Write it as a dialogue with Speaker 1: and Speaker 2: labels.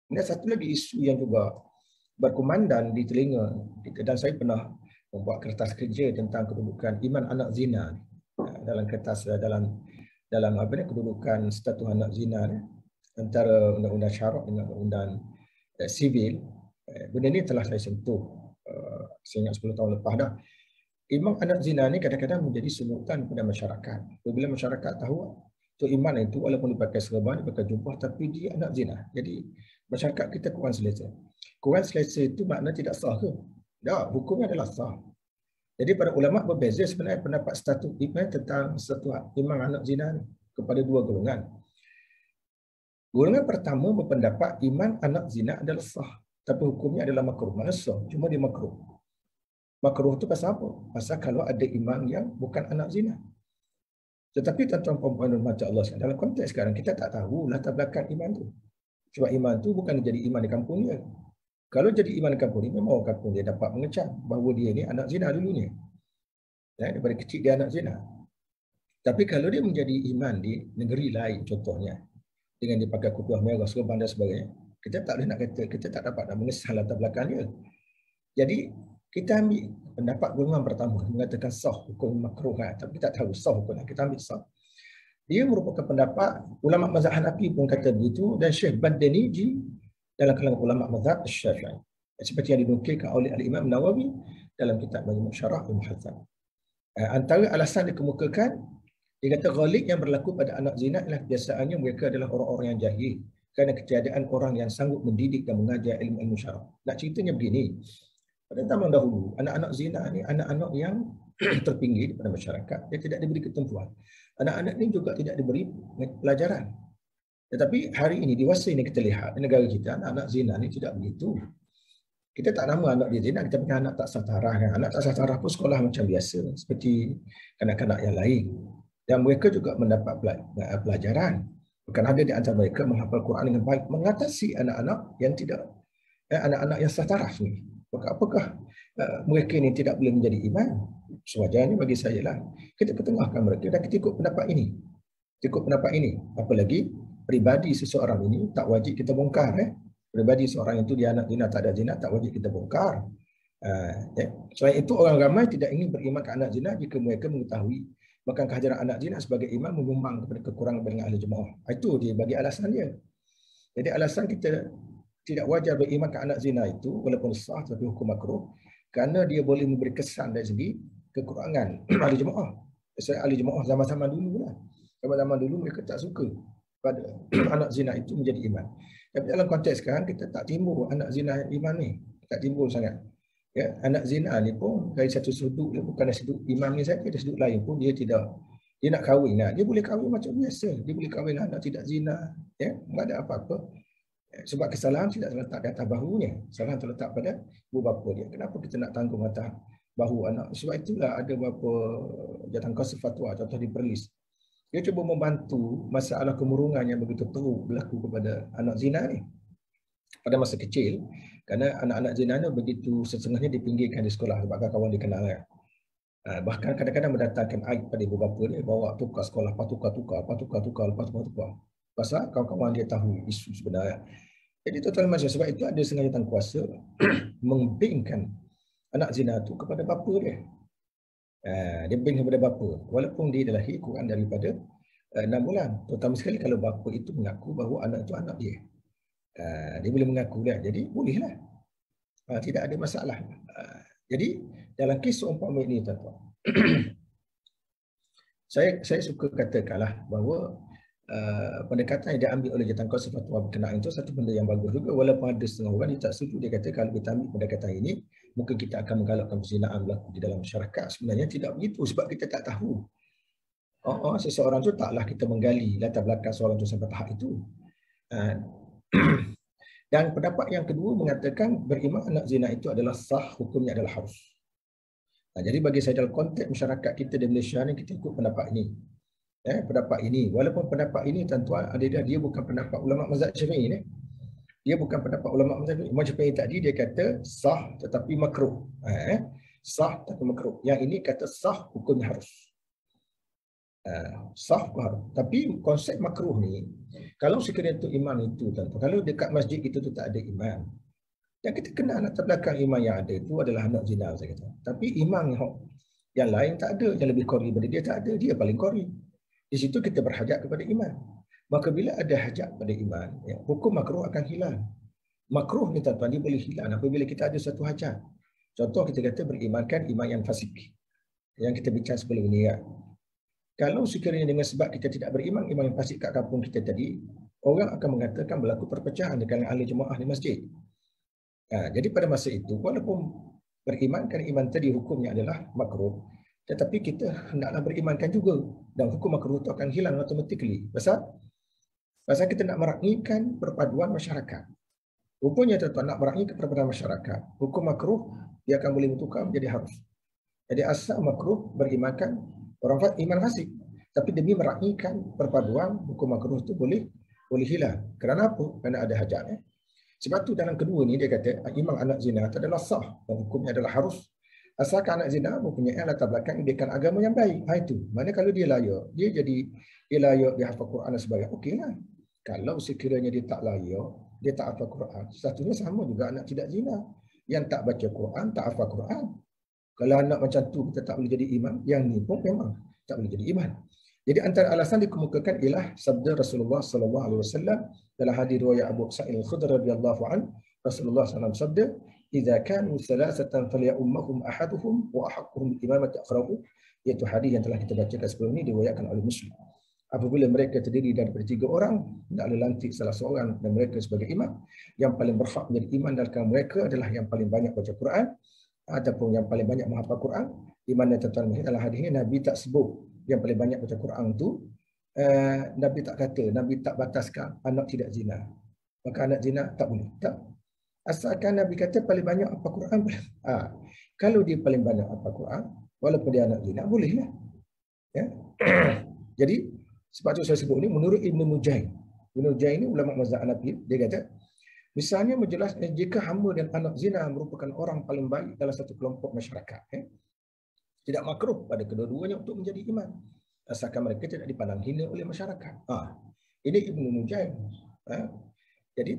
Speaker 1: Ini satu lagi isu yang juga berkumandang di telinga kita, dan saya pernah membuat kertas kerja tentang kedudukan iman anak zina dalam kertas dalam apa ni, kedudukan status anak zina ni, antara undang-undang syarak dengan undang-undang sivil. Benda ni telah saya sentuh saya ingat 10 tahun lepas dah. Iman anak zina ni kadang-kadang menjadi sebutan pada masyarakat. Apabila masyarakat tahu tu iman itu walaupun dipakai serban, dipakai jubah, tapi dia anak zina. Jadi masyarakat kita kurang selesa. Kurang selesa itu makna tidak sah ke? Tak, hukumnya adalah sah. Jadi para ulama berbeza sebenarnya pendapat status iman tentang status iman anak zina ni kepada dua golongan. Golongan pertama berpendapat iman anak zina adalah sah, tapi hukumnya adalah makruh. Mana sah, cuma dia makruh. Makruh itu pasal apa? Pasal kalau ada iman yang bukan anak zina. Tetapi tuan-tuan perempuan dan mata Allah, dalam konteks sekarang kita tak tahu latar belakang iman tu. Sebab iman tu bukan jadi iman di kampung dia. Kalau jadi iman di kampung ni, memang orang kampung dia dapat mengecam bahawa dia ni anak zina dulunya. Daripada kecil dia anak zina. Tapi kalau dia menjadi iman di negeri lain contohnya, dengan dia pakai kutuah merah, serban dan sebagainya, kita tak boleh nak kata, kita tak dapat nak mengesah latar belakang dia. Jadi kita ambil pendapat golongan pertama mengatakan sah hukum makruh, tapi kita tak tahu sah hukum. Kita ambil sah. Dia merupakan pendapat ulama mazhab Hanafi pun kata begitu, dan Syekh Baddaniji dalam kalangan ulama mazhab Syafi'i. Seperti yang dinukilkan oleh Al-Imam Nawawi dalam kitab Majmu' Syarah Al-Muhadzab. Antara alasan dikemukakan, dia kata ghalib yang berlaku pada anak zina ialah biasaannya mereka adalah orang-orang yang jahil kerana ketiadaan orang yang sanggup mendidik dan mengajar ilmu-ilmu syarak. Nak ceritanya begini, pada zaman dahulu, anak-anak zina ni anak-anak yang terpinggir pada masyarakat, dia tidak diberi ketentuan. Anak-anak ni juga tidak diberi pelajaran. Tetapi hari ini, dewasa ini kita lihat, di negara kita, anak-anak zina ni tidak begitu. Kita tak nama anak dia zina, kita punya anak tak sah tarah. Anak tak sah tarah pun sekolah macam biasa, seperti kanak-kanak yang lain. Dan mereka juga mendapat pelajaran. Bukan ada di antara mereka menghafal Quran dengan baik, mengatasi anak-anak yang tidak, anak-anak yang sah taraf ni. Apakah mereka ini tidak boleh menjadi iman? Sewajarnya bagi saya lah, kita ketengahkan mereka dan kita ikut pendapat ini. Ikut pendapat ini. Apalagi pribadi seseorang ini tak wajib kita bongkar. Pribadi seorang itu dia anak zina, tak ada zina, tak wajib kita bongkar. Selain itu, orang ramai tidak ingin beriman ke anak zina jika mereka mengetahui bahkan kehadiran anak zina sebagai iman menyumbang kepada kekurangan dengan ahli jemaah. Itu dia bagi alasan dia. Jadi alasan kita tidak wajar beriman ke anak zina itu walaupun sah tapi hukum makruh kerana dia boleh memberi kesan dari segi kekurangan ahli jemaah. Saya ahli jemaah zaman-zaman dulu lah. Zaman-zaman dulu mereka tak suka pada anak zina itu menjadi iman. Tapi dalam konteks sekarang kita tak timbul anak zina iman ni. Tak timbul sangat. Ya, anak zina ni pun dari satu sudut, dia bukan dari sudut iman ni saja, dari sudut lain pun dia tidak, dia nak kahwin lah. Dia boleh kahwin macam biasa. Dia boleh kahwin anak tidak zina. Ya, tak ada apa-apa. Sebab kesalahan tidak terletak di atas bahunya. Kesalahan terletak pada ibu bapa dia. Kenapa kita nak tanggung atas bahu anak? Sebab itulah ada beberapa Jawatan Fatwa, contoh di Perlis. Dia cuba membantu masalah kemurungan yang begitu teruk berlaku kepada anak zina ni pada masa kecil, kerana anak-anak zina ni begitu setengahnya dipinggirkan di sekolah sebab kawan dia kenal. Bahkan kadang-kadang mendatangkan aib pada ibu bapa dia, bawa tukar sekolah, lepas tukar. Pasal kawan-kawan dia tahu isu sebenarnya. Jadi total macam sebab itu ada sengaja kuasa membingkan anak zina tu kepada bapa dia. Dia bing kepada bapa walaupun dia dah lahir kurang daripada 6 bulan. Terutama sekali kalau bapa itu mengaku bahawa anak itu anak dia. Dia boleh mengaku dia. Jadi bolehlah. Tidak ada masalah. Jadi dalam kes seumpama ini tuan-tuan. saya suka katakanlah bahawa pendekatan yang diambil oleh Jawatan Fatwa berkenaan itu satu benda yang bagus juga, walaupun ada setengah orang dia tak setuju. Dia kata kalau kita ambil pendekatan ini mungkin kita akan menggalakkan perzinaan berlaku di dalam masyarakat. Sebenarnya tidak begitu sebab kita tak tahu seseorang itu, taklah kita menggali latar belakang seorang itu sampai tahap itu. Dan pendapat yang kedua mengatakan beriman anak zina itu adalah sah, hukumnya adalah harus. Jadi bagi saya dalam konteks masyarakat kita di Malaysia ni, kita ikut pendapat ini. Pendapat ini, walaupun pendapat ini tuan-tuan dia bukan pendapat ulama mazhab Syafi'i ni. Dia bukan pendapat ulama mazhab Imam Syafi'i tadi, dia kata sah tetapi makruh. Sah tetapi makruh. Yang ini kata sah, hukumnya harus. Sah harus. Tapi konsep makruh ni Kalau sekiranya itu iman itu, tuan-tuan, kalau dekat masjid itu tu tak ada iman, yang kita kenal latar belakang iman yang ada itu adalah anak zina, saya kata. Tapi iman yang lain tak ada, yang lebih kori daripada dia tak ada, dia paling kori. Di situ kita berhajat kepada iman. Maka bila ada hajat pada iman, ya, hukum makruh akan hilang. Makruh ni tuan-tuan, dia boleh hilang apabila kita ada satu hajat. Contoh kita kata berimankan iman yang fasik. Yang kita bincang sebelum ini. Ya. Kalau sekiranya dengan sebab kita tidak beriman, iman yang fasik kat kampung kita tadi, orang akan mengatakan berlaku perpecahan dengan ahli jemaah di masjid. Jadi pada masa itu, walaupun berimankan iman tadi hukumnya adalah makruh, tetapi kita hendaklah berimankan juga. Dan hukum makruh itu akan hilang automatically. Pasal kita nak meraihkan perpaduan masyarakat. Rupanya tuan-tuan nak meraihkan perpaduan masyarakat. Hukum makruh dia akan boleh bertukar menjadi harus. Jadi asal makruh berimankan orang iman fasik. Tapi demi meraihkan perpaduan, hukum makruh itu boleh hilang. Kerana apa? Kerana ada hajat. Sebab tu dalam kedua ni dia kata iman anak zina itu adalah sah dan hukumnya adalah harus. Asalkan anak zina mempunyai latar belakang pendidikan agama yang baik. Itu. Mana kalau dia layak, dia layak dia hafal Quran dan sebagainya. Okeylah. Kalau sekiranya dia tak layak, dia tak hafal Quran, satunya sama juga anak tidak zina. Yang tak baca Quran, tak hafal Quran. Kalau anak macam tu kita tak boleh jadi iman, yang ni pun memang tak boleh jadi iman. Jadi antara alasan dikemukakan ialah sabda Rasulullah sallallahu alaihi wasallam dalam hadis riwayat Abu Sa'id Al-Khudri radhiyallahu an, Rasulullah sallallahu alaihi wasallam sabda, "Idza kanu thalathatan falyummahum ahaduhum wa ahaqquhum bil imamati aqrabu." Iaitu hadis yang telah kita bacakan sebelum ini diriwayatkan oleh Muslim. Apabila mereka terdiri daripada 3 orang, hendaklah lantik salah seorang dan mereka sebagai imam. Yang paling berhak menjadi imam dalam mereka adalah yang paling banyak baca Quran ataupun yang paling banyak menghafal Quran. Di mana tuan-tuan dalam hadis ini Nabi tak sebut yang paling banyak baca Quran tu, Nabi tak kata, Nabi tak bataskan anak tidak zina. Maka anak zina tak boleh. Tak. Asalkan Nabi kata paling banyak apa Quran. Kalau dia paling banyak apa Quran, walaupun dia anak zina, bolehlah. Ya. Jadi, sebab tu saya sebut ni, menurut Ibn Nujayn. Ibn Nujayn ni ulama mazhab Hanafi, dia kata, misalnya menjelaskan jika hamba dan anak zina merupakan orang paling baik dalam satu kelompok masyarakat. Tidak makruh pada kedua-duanya untuk menjadi iman. Asalkan mereka tidak dipandang hina oleh masyarakat. Ini Ibn Nujayn. Jadi